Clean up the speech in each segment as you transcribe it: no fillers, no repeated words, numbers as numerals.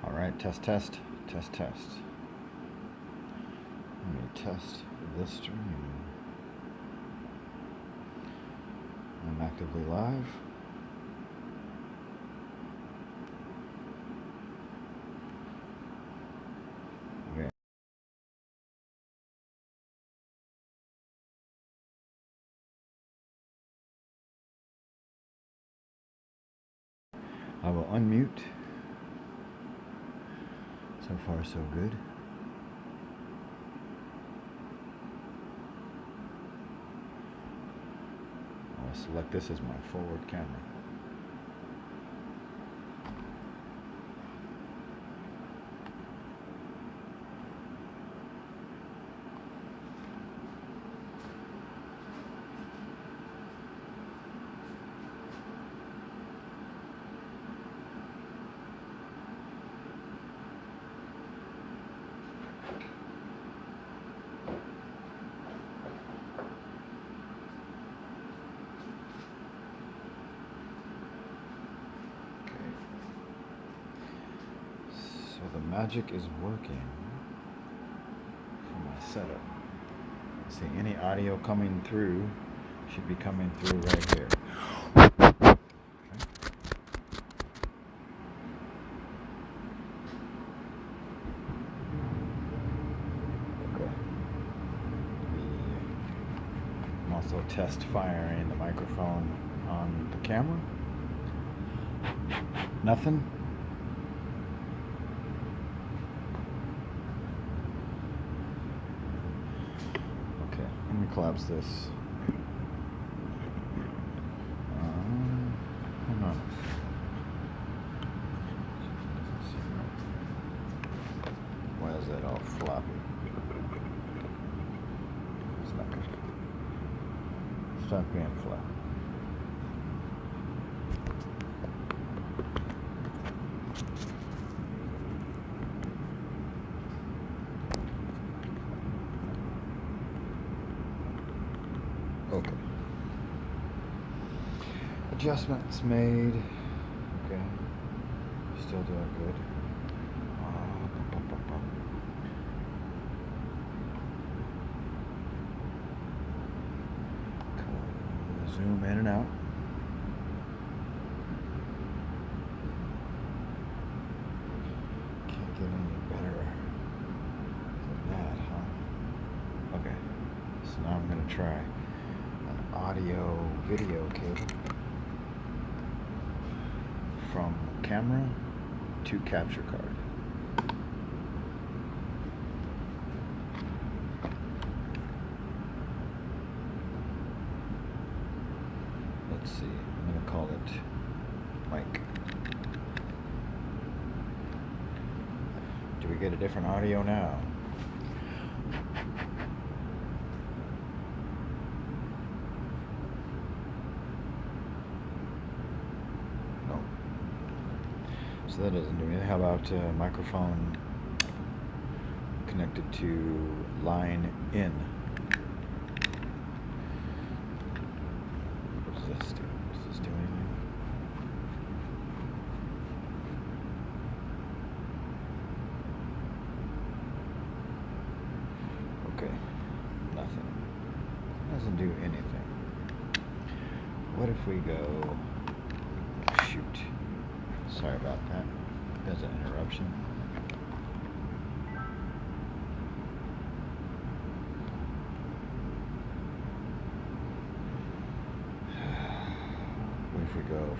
All right, test, test, test, test. Let me test this stream. I'm actively live. Okay. I will unmute. So far, so good. I'll select this as my forward camera. So the magic is working for my setup. See, any audio coming through should be coming through right here. Okay. I'm also test firing the microphone on the camera. Nothing. Okay, let me collapse this. Hold on. Why is that all floppy? Stop being flat. Okay. Adjustments made. Okay. Still doing good. Zoom in and out. Can't get any better than that, huh? Okay. So now I'm going to try an audio video cable from camera to capture card. Let's see, I'm going to call it mic. Do we get a different audio now? No. So that doesn't do anything. How about microphone connected to line in? What does this do? Does this do anything? Okay, nothing. Doesn't do anything. What if we go, shoot. Sorry about that. There's an interruption. What if we go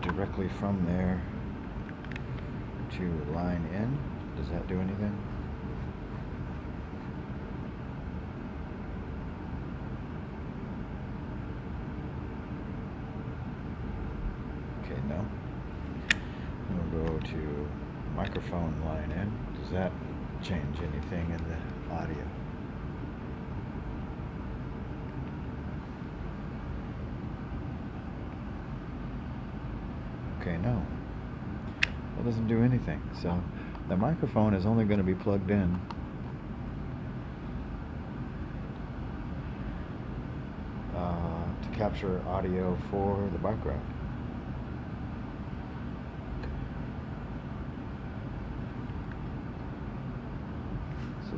directly from there to line in? Does that do anything? Okay, no. We'll go to microphone line in. Does that change anything in the audio? Okay, no. That doesn't do anything. So the microphone is only going to be plugged in to capture audio for the background.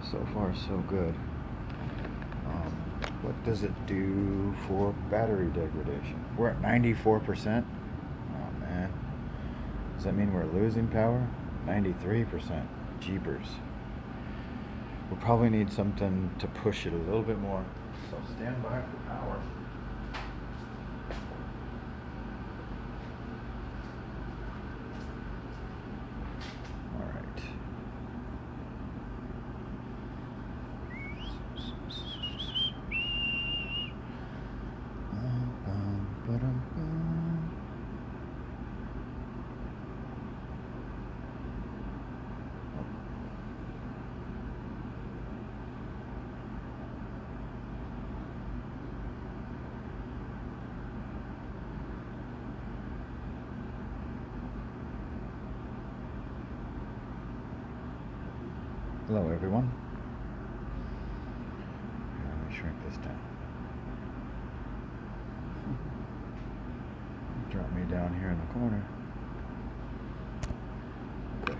So far so good. What does it do for battery degradation? We're at 94%. Oh man. Does that mean we're losing power? 93%. Jeepers. We'll probably need something to push it a little bit more. So stand by for power. Hello everyone. Here, let me shrink this down. Drop me down here in the corner. Okay.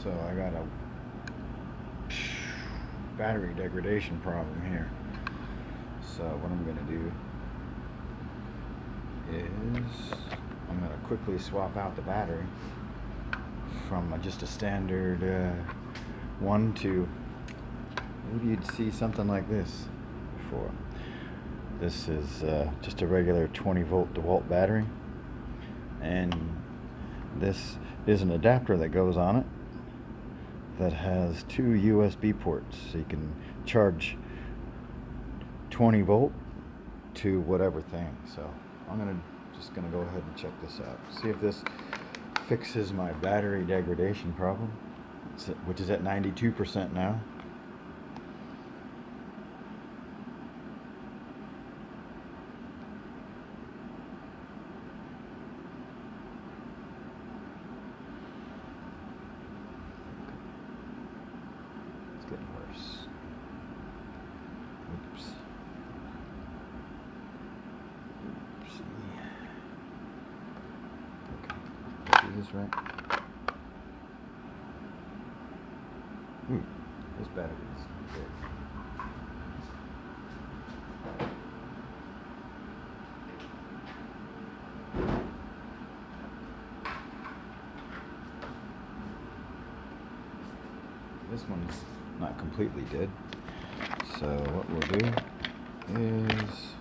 So I got a battery degradation problem here. So what I'm going to do is I'm going to quickly swap out the battery from just a standard one to, maybe you'd see something like this before. This is just a regular 20 volt DeWalt battery, and this is an adapter that goes on it that has two USB ports, so you can charge 20 volt to whatever thing. So I'm just gonna go ahead and check this out, see if this fixes my battery degradation problem, which is at 92% now. It's getting worse. Oops. Oopsie. Okay. Do this right. This battery is good. This one's not completely dead. So what we'll do is,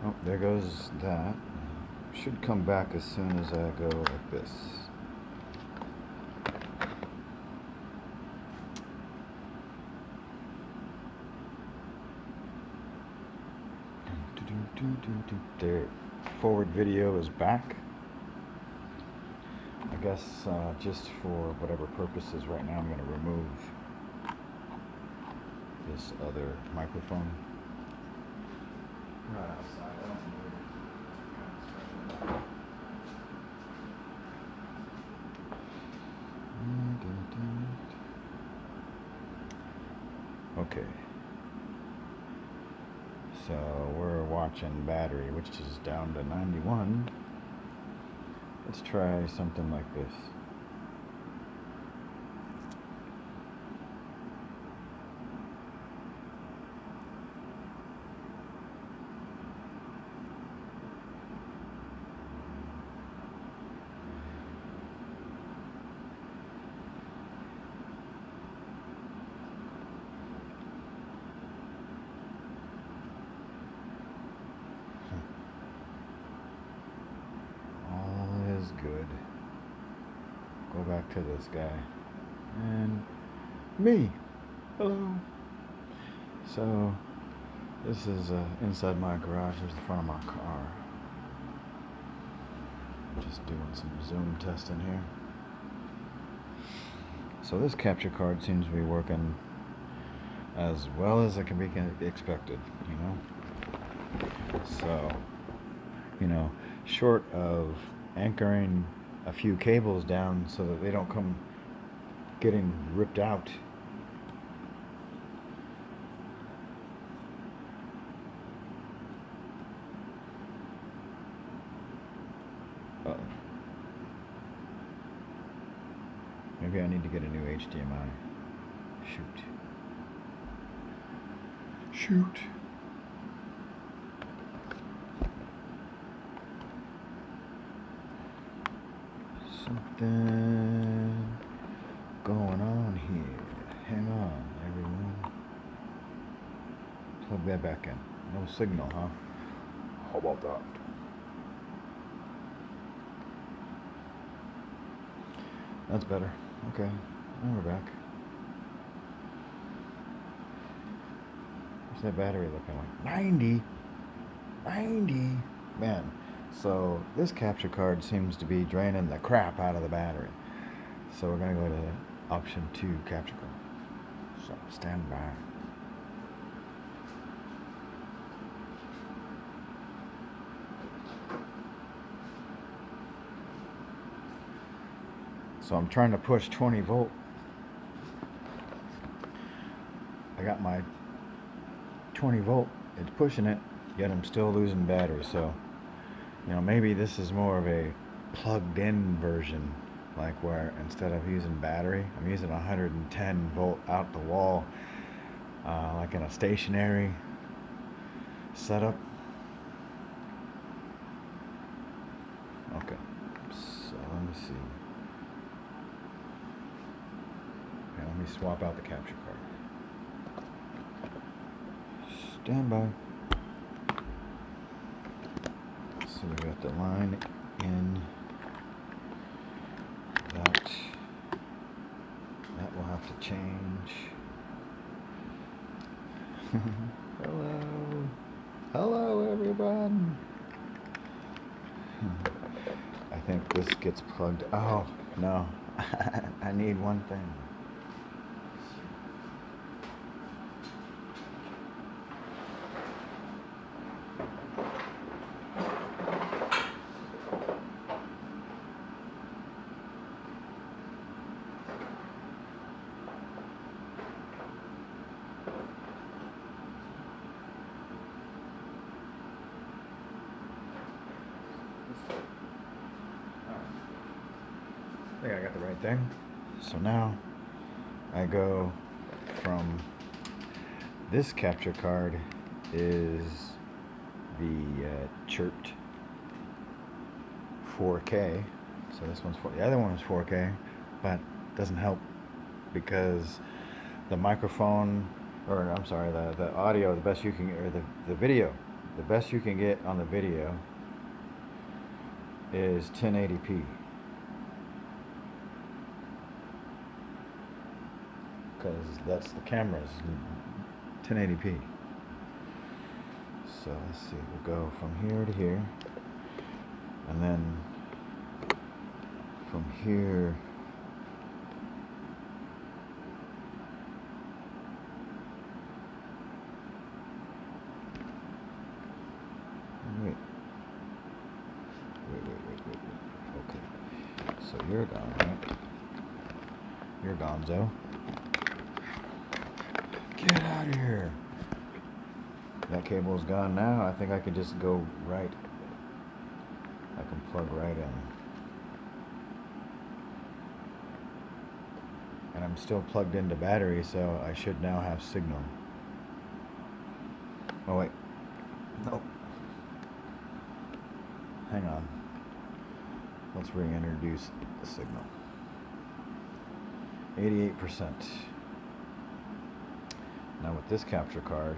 oh, there goes that. Should come back as soon as I go like this. There, forward video is back. I guess just for whatever purposes right now I'm going to remove this other microphone. Right outside, I don't need it. Okay. So we're watching battery, which is down to 91. Let's try something like this. Good. Go back to this guy and me. Hello. So this is inside my garage. There's the front of my car. Just doing some zoom testing here. So this capture card seems to be working as well as it can be expected, you know. So, you know, short of anchoring a few cables down so that they don't come getting ripped out. Maybe I need to get a new HDMI. Shoot. Something going on here. Hang on, everyone. Plug that back in. No signal, huh? How about that? That's better. Okay, now we're back. What's that battery looking like? 90? Man, so this capture card seems to be draining the crap out of the battery. So we're going to go to option 2 capture card. So stand by. So I'm trying to push 20 volt. I got my 20 volt, it's pushing it, yet I'm still losing battery. So, you know, maybe this is more of a plugged in version, like where instead of using battery, I'm using 110 volt out the wall, like in a stationary setup. Okay, so let me see. Okay, let me swap out the capture card. Stand by. So we got the line in. That will have to change. Hello everyone. I think this gets plugged. Oh no, I need one thing. I think I got the right thing. So now I go from this capture card is the chirped 4K. So this one's the other one is 4K, but doesn't help because the microphone, or I'm sorry, the audio, the best you can, or the video, the best you can get on the video is 1080p. Because that's the camera's 1080p. So let's see, we'll go from here to here, and then from here wait. Okay, so you're gone, right? You're gonzo. Get out of here. That cable is gone now. I think I can just go right. I can plug right in. And I'm still plugged into battery, so I should now have signal. Oh wait. Nope. Hang on. Let's reintroduce the signal. 88%. Now with this capture card,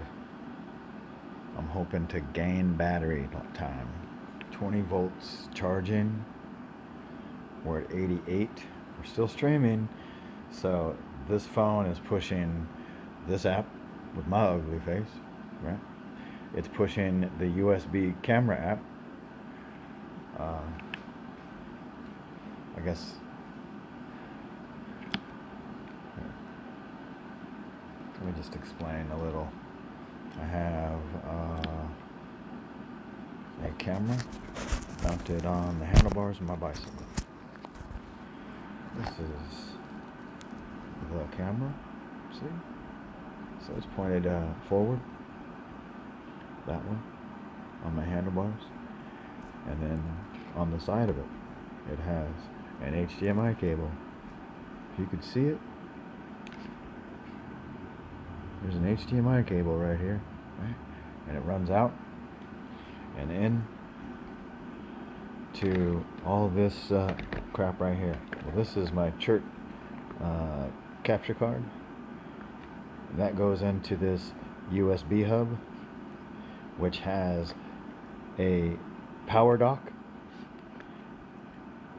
I'm hoping to gain battery time. 20 volts charging. We're at 88. We're still streaming. So this phone is pushing this app with my ugly face, right? It's pushing the USB camera app. I guess. Let me just explain a little. I have a camera mounted on the handlebars of my bicycle. This is the camera, see? So it's pointed forward, that one, on my handlebars. And then on the side of it, it has an HDMI cable If you could see it, there's an HDMI cable right here, right? And it runs out and in to all this crap right here. Well, this is my church capture card. And that goes into this USB hub, which has a power dock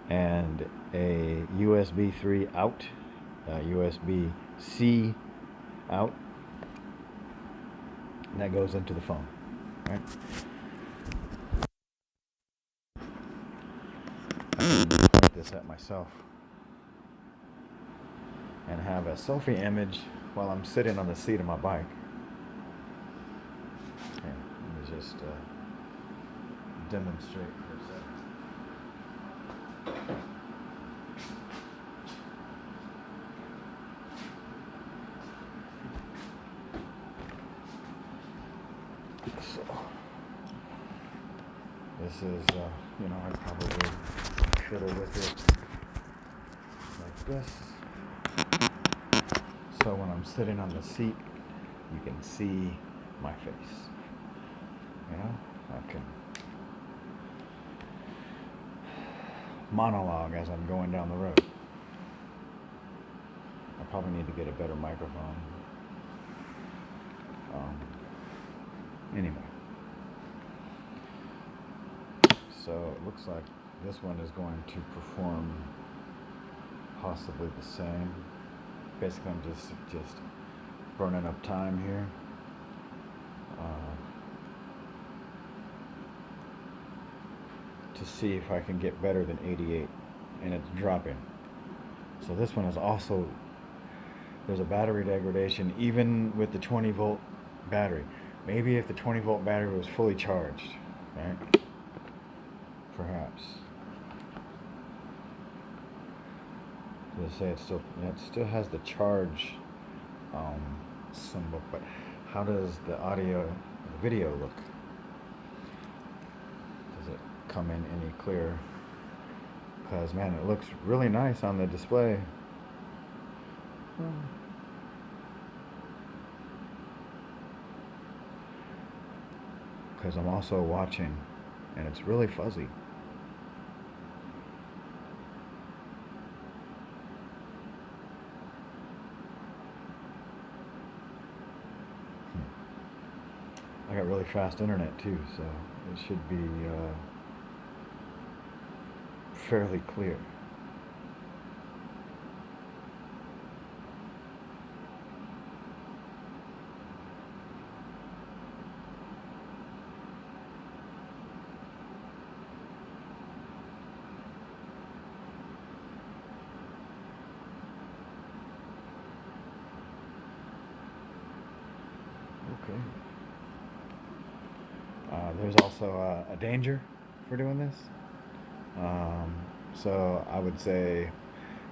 and a USB 3 out, USB-C out, and that goes into the phone, right? I can point this at myself and have a selfie image while I'm sitting on the seat of my bike. Here, let me just demonstrate for a second. So, this is, you know, I probably fiddle with it like this. So when I'm sitting on the seat, you can see my face. You know, I can monologue as I'm going down the road. I probably need to get a better microphone. Anyway. So it looks like this one is going to perform possibly the same. Basically, I'm just burning up time here. To see if I can get better than 88, and it's dropping. So this one is also, there's a battery degradation even with the 20 volt battery. Maybe if the 20 volt battery was fully charged, right? Perhaps. They say it still has the charge symbol, but how does the video look? Does it come in any clearer? Because man, it looks really nice on the display. Because I'm also watching, and it's really fuzzy. I got really fast internet too, so it should be fairly clear. Okay. There's also a danger for doing this. So I would say,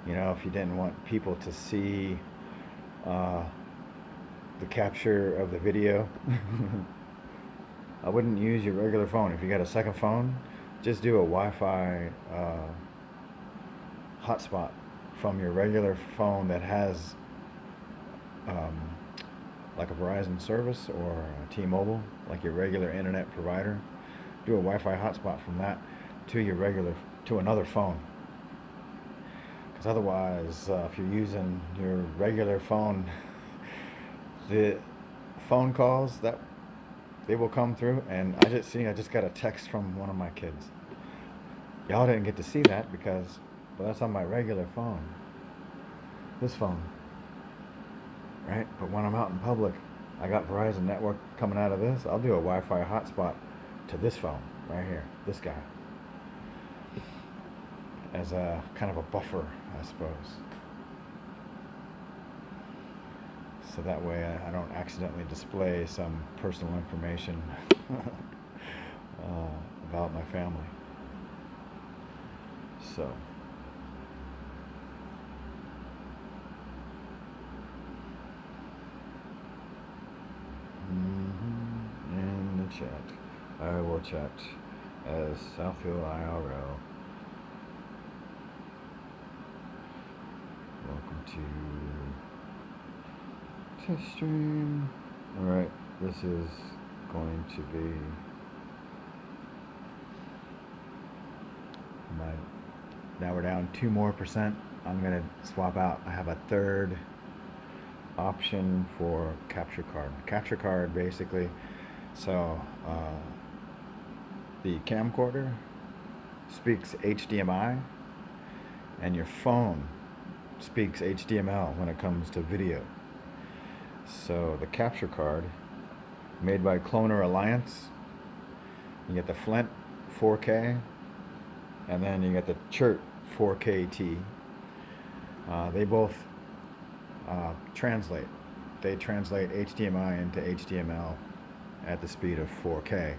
you know, if you didn't want people to see the capture of the video, I wouldn't use your regular phone. If you got a second phone, just do a Wi-Fi hotspot from your regular phone that has like a Verizon service or a T-Mobile, like your regular internet provider. Do a Wi-Fi hotspot from that to another phone. Because otherwise, if you're using your regular phone, the phone calls that they will come through, and I just got a text from one of my kids. Y'all didn't get to see that because, well, that's on my regular phone. This phone. Right? But when I'm out in public, I got Verizon network coming out of this. I'll do a Wi-Fi hotspot to this phone right here, this guy, as a kind of a buffer, I suppose. So that way I don't accidentally display some personal information about my family. So. In the chat, I will chat as Southfield IRL. Welcome. to test stream. Alright, this is going to be my, now we're down 2% more. I'm going to swap out. I have a third option for capture card. Capture card basically, so the camcorder speaks HDMI and your phone speaks HDML when it comes to video. So the capture card, made by Cloner Alliance, you get the Flint 4K, and then you get the Chert 4KT. They both translate. They translate HDMI into HDML at the speed of 4K.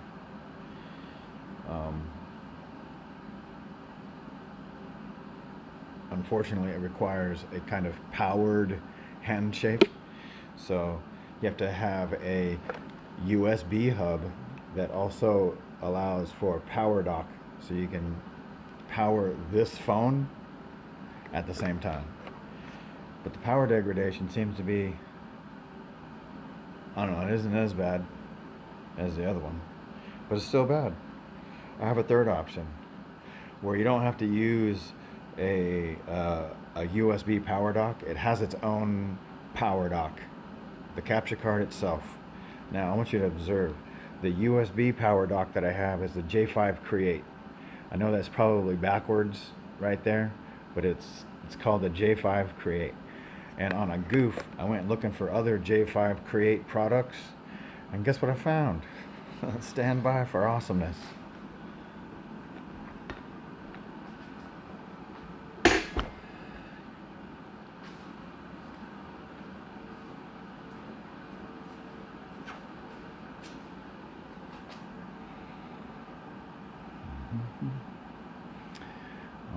Unfortunately, it requires a kind of powered handshake. So you have to have a USB hub that also allows for power dock, so you can power this phone at the same time. But the power degradation seems to be, I don't know, it isn't as bad as the other one, but it's still bad. I have a third option where you don't have to use a USB power dock. It has its own power dock, the capture card itself. Now I want you to observe the USB power dock that I have is the J5 Create. I know that's probably backwards right there, but it's called the J5 Create. And on a goof, I went looking for other J5 Create products, and guess what I found? Stand by for awesomeness.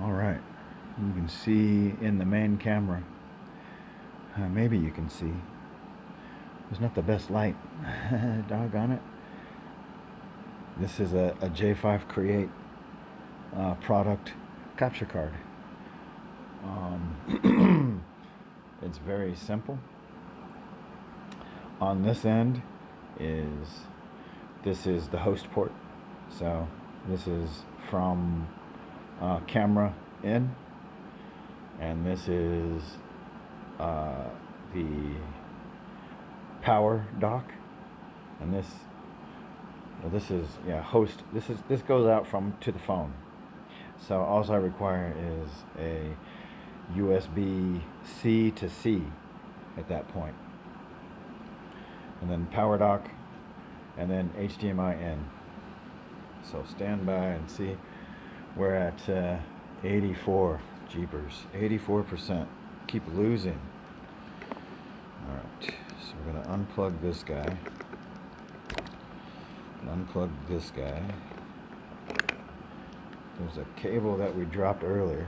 Alright, you can see in the main camera, maybe you can see, there's not the best light, doggone it. This is a J5 Create product capture card. It's very simple. On this end this is the host port, so this is from camera in, and this is the power dock, and this is host. This goes out to the phone. So all I require is a USB-C to C at that point, and then power dock, and then HDMI in. So stand by and see. We're at 84. Jeepers, 84%. Keep losing. Alright, so we're going to unplug this guy. Unplug this guy. There's a cable that we dropped earlier.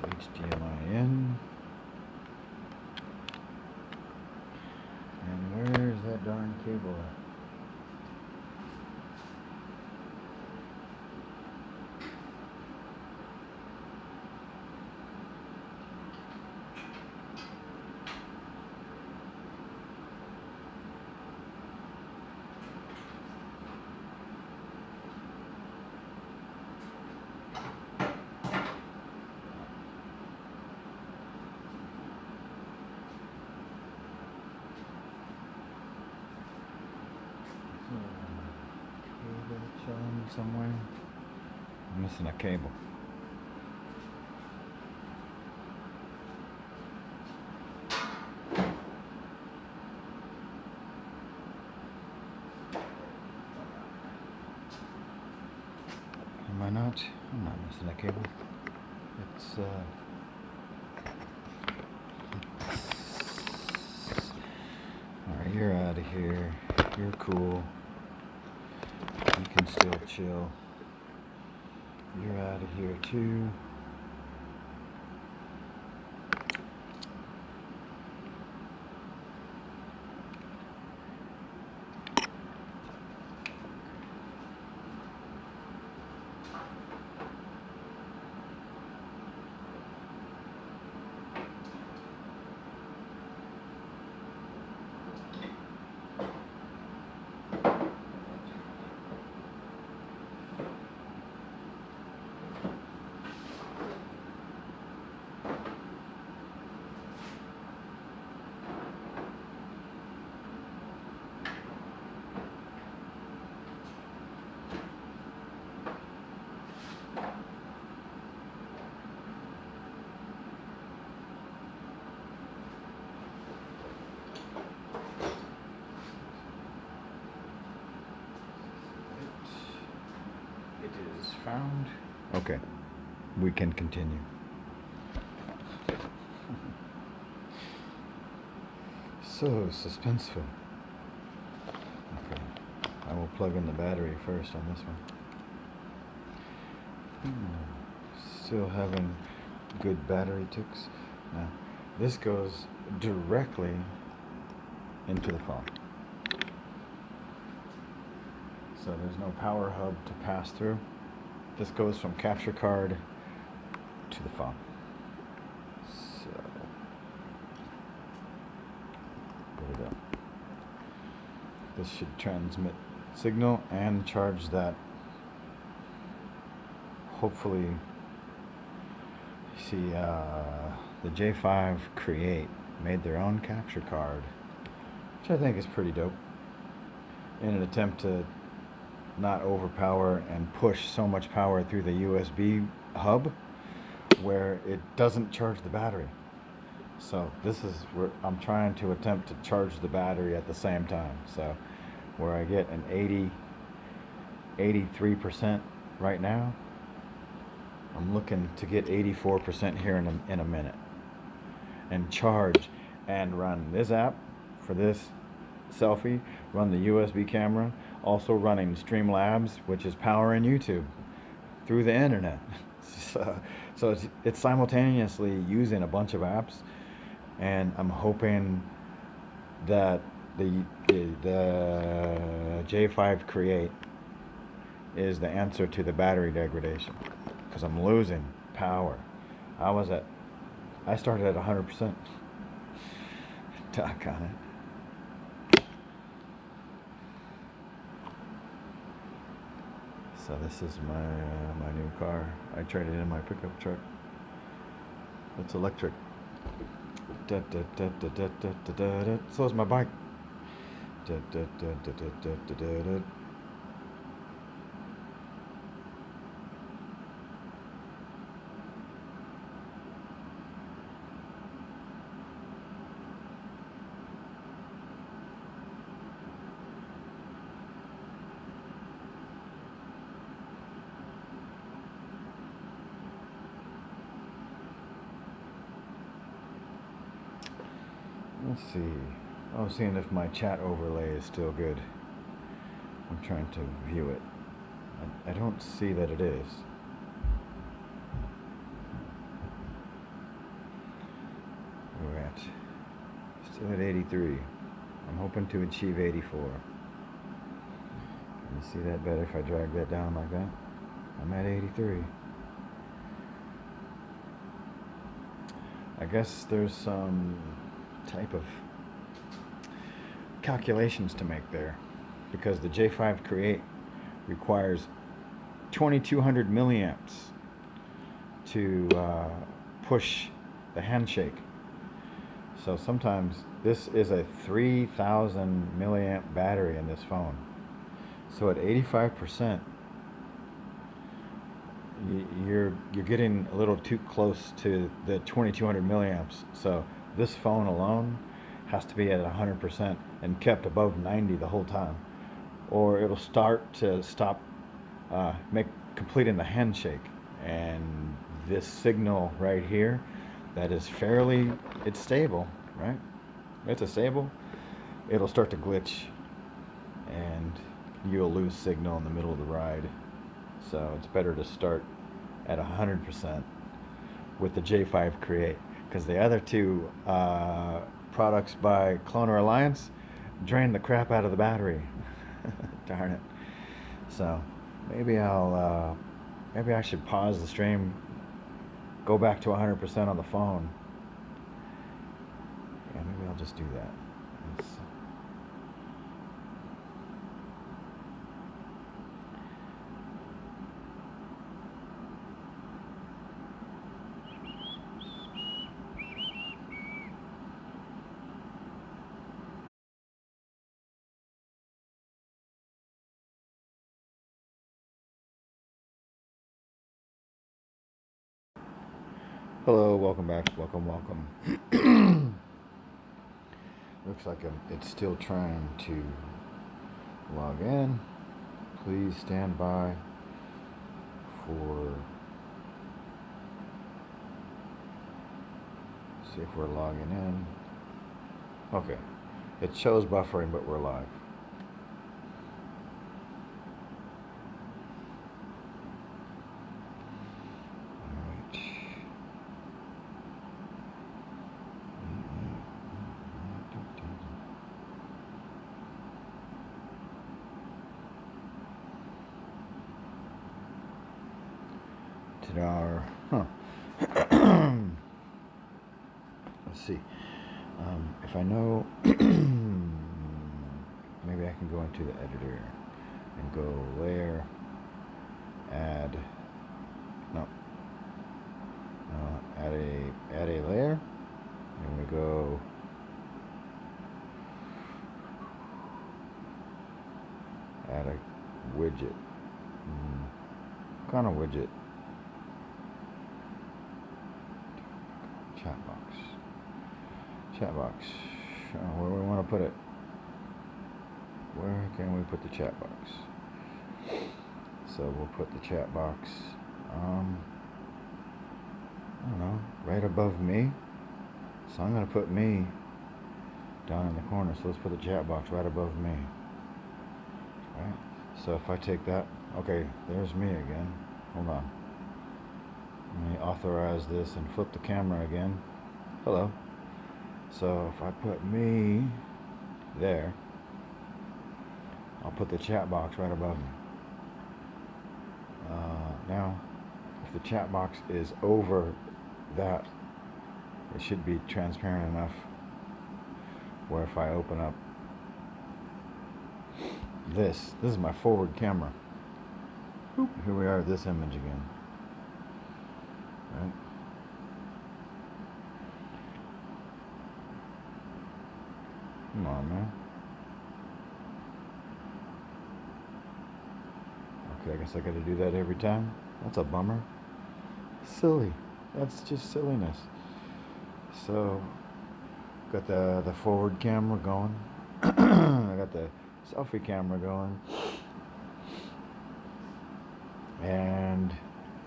HDMI in. And where's that darn cable at? Somewhere. I'm missing a cable. Am I not? I'm not missing a cable. It's alright, you're out of here. You're cool. can still chill. You're out of here too. It is found. Okay, we can continue. So suspenseful. Okay, I will plug in the battery first on this one. Still having good battery ticks. Now, this goes directly into the phone. So there's no power hub to pass through. This goes from capture card to the phone. So there we go. This should transmit signal and charge that. Hopefully, you see the J5 Create made their own capture card, which I think is pretty dope, in an attempt to not overpower and push so much power through the USB hub where it doesn't charge the battery. So this is where I'm trying to attempt to charge the battery at the same time. So where I get an 83% right now, I'm looking to get 84% here in a minute, and charge and run this app for this selfie, run the USB camera, also running Streamlabs, which is powering YouTube through the internet. So it's simultaneously using a bunch of apps, and I'm hoping that the J5 Create is the answer to the battery degradation, because I'm losing power. I started at 100%. Doc on it. So this is my new car. I traded in my pickup truck. It's electric. So is my bike. Let's see. I was seeing if my chat overlay is still good. I'm trying to view it. I don't see that it is. We're at still at 83. I'm hoping to achieve 84. Can you see that better if I drag that down like that? I'm at 83. I guess there's some type of calculations to make there, because the J5 Create requires 2200 milliamps to push the handshake. So sometimes this is a 3000 milliamp battery in this phone. So at 85%, you're getting a little too close to the 2200 milliamps. So this phone alone has to be at 100% and kept above 90 the whole time, or it'll start to stop completing the handshake. And this signal right here, that is it's stable, right? It's a stable. It'll start to glitch, and you'll lose signal in the middle of the ride. So it's better to start at 100% with the J5 Create, because the other two products by Cloner Alliance drain the crap out of the battery. Darn it. So maybe maybe I should pause the stream, go back to 100% on the phone. Yeah, maybe I'll just do that. Hello, welcome back. Welcome. Looks like it's still trying to log in. Please stand by for, see if we're logging in. Okay, it shows buffering, but we're live. Let's see. If I know, maybe I can go into the editor and go layer, add, no, add a layer, and we go add a widget. What kind of widget? Chat box. Where do we want to put it? Where can we put the chat box? So we'll put the chat box, I don't know, right above me. So I'm going to put me down in the corner. So let's put the chat box right above me. Right? So if I take that, okay, there's me again. Hold on. Let me authorize this and flip the camera again. Hello. So if I put me there, I'll put the chat box right above me. Now, if the chat box is over that, it should be transparent enough where if I open up this is my forward camera. Oop, here we are at this image again. Right? Come on, man. Okay, I guess I gotta do that every time. That's a bummer. Silly. That's just silliness. So, got the forward camera going. I got the selfie camera going. And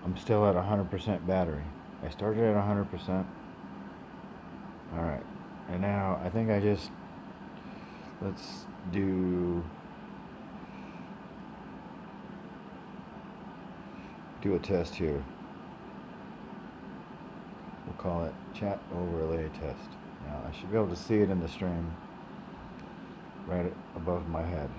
I'm still at 100% battery. I started at 100%. Alright. And now, I think let's do a test here. We'll call it chat overlay test. Now I should be able to see it in the stream right above my head.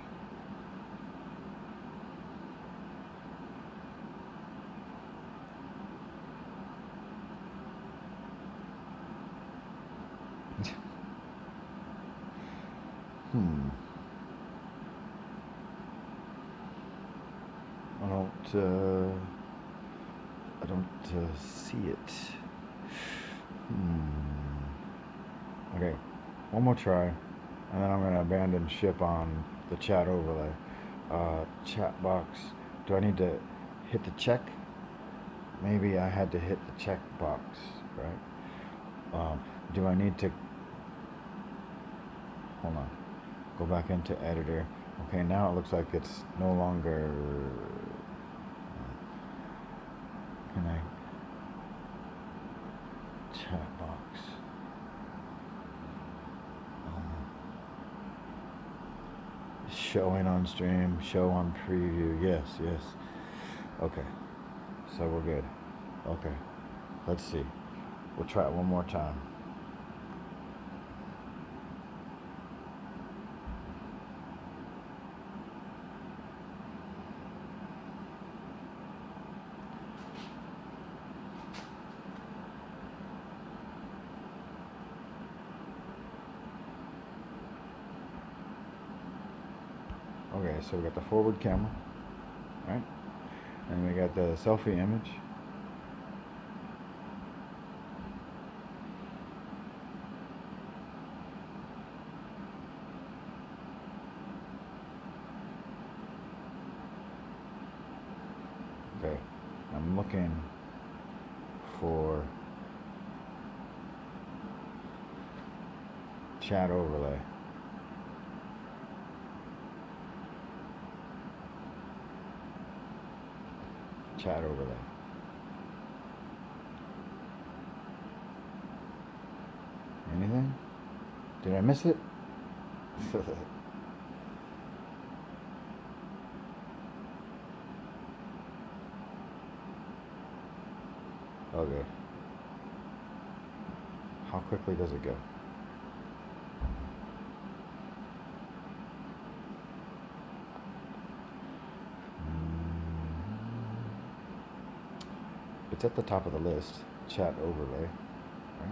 I don't see it. Okay, one more try, and then I'm going to abandon ship on the chat overlay. Chat box. Do I need to hit the check? Maybe I had to hit the check box, right? Do I need to... Hold on. Go back into editor. Okay, now it looks like it's no longer... Can I... Chat box. Showing on stream, show on preview. Yes, yes. Okay, so we're good. Okay, let's see. We'll try it one more time. Okay, so we got the forward camera, right? And we got the selfie image. Okay, I'm looking for chat overlay. Chat overlay. Anything? Did I miss it? Okay. How quickly does it go? It's at the top of the list. Chat overlay. Right?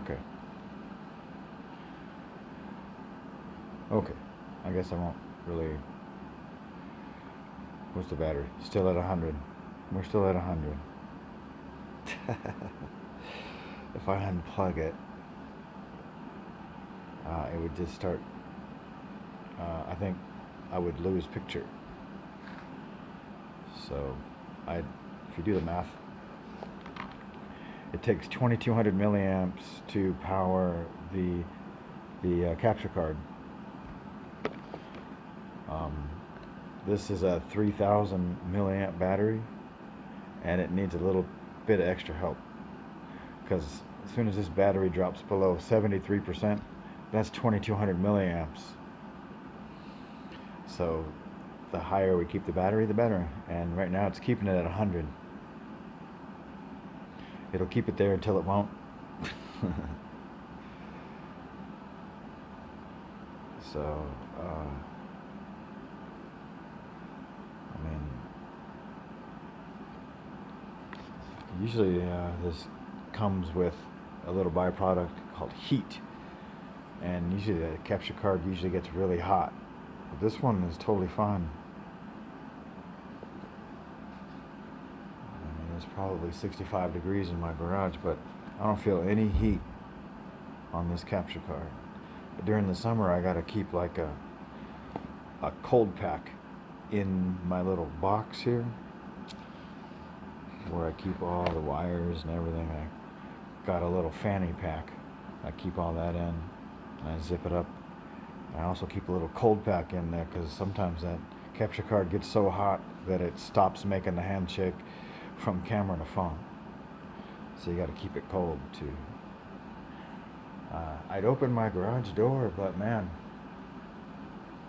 Okay. Okay. I guess I won't really. What's the battery? Still at 100. We're still at 100. If I unplug it, it would just start. I think I would lose picture. So, if you do the math, it takes 2,200 milliamps to power the capture card. This is a 3,000 milliamp battery, and it needs a little bit of extra help, because as soon as this battery drops below 73%, that's 2,200 milliamps. So the higher we keep the battery, the better. And right now it's keeping it at 100. It'll keep it there until it won't. So, I mean, usually this comes with a little byproduct called heat. And usually the capture card usually gets really hot. But this one is totally fine. I mean, it's probably 65 degrees in my garage, but I don't feel any heat on this capture card. But during the summer, I gotta keep like a cold pack in my little box here, where I keep all the wires and everything. I got a little fanny pack. I keep all that in, and I zip it up. I also keep a little cold pack in there, because sometimes that capture card gets so hot that it stops making the handshake from camera to phone. So you got to keep it cold too. I'd open my garage door, but man,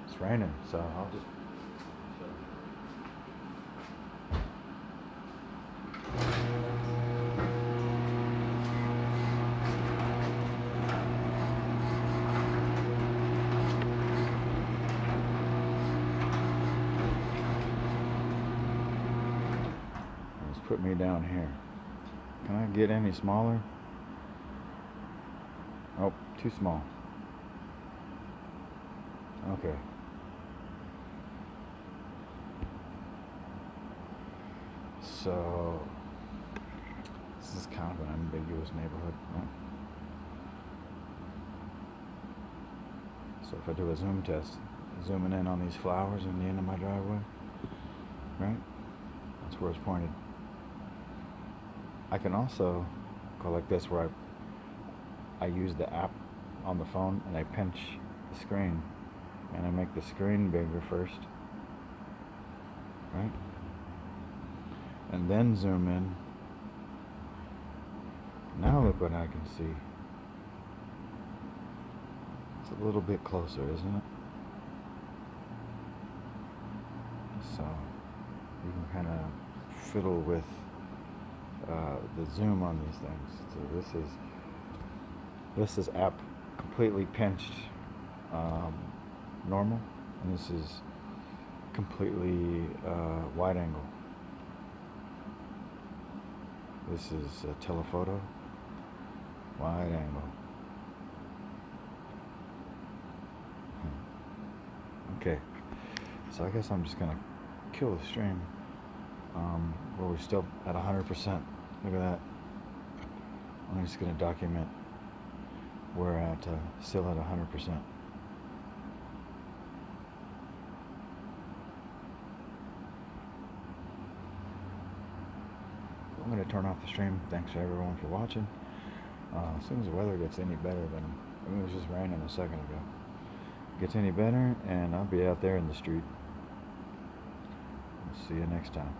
it's raining, so I'll just. Put me down here. Can I get any smaller? Oh, too small. Okay. So, this is kind of an ambiguous neighborhood. Right? So if I do a zoom test, zooming in on these flowers in the end of my driveway, right? That's where it's pointed. I can also go like this, where I use the app on the phone and I pinch the screen, and I make the screen bigger first, right? And then zoom in. Now look what I can see. It's a little bit closer, isn't it? So you can kind of fiddle with the zoom on these things. So this is app completely pinched normal, and this is completely wide angle. This is a telephoto wide angle. Okay, so I guess I'm just gonna kill the stream. Where we're still at 100%. Look at that. I'm just gonna document we're at still at 100%. I'm gonna turn off the stream. Thanks to everyone for watching. As soon as the weather gets any better than, I mean, it was just raining a second ago. Gets any better, and I'll be out there in the street. See you next time.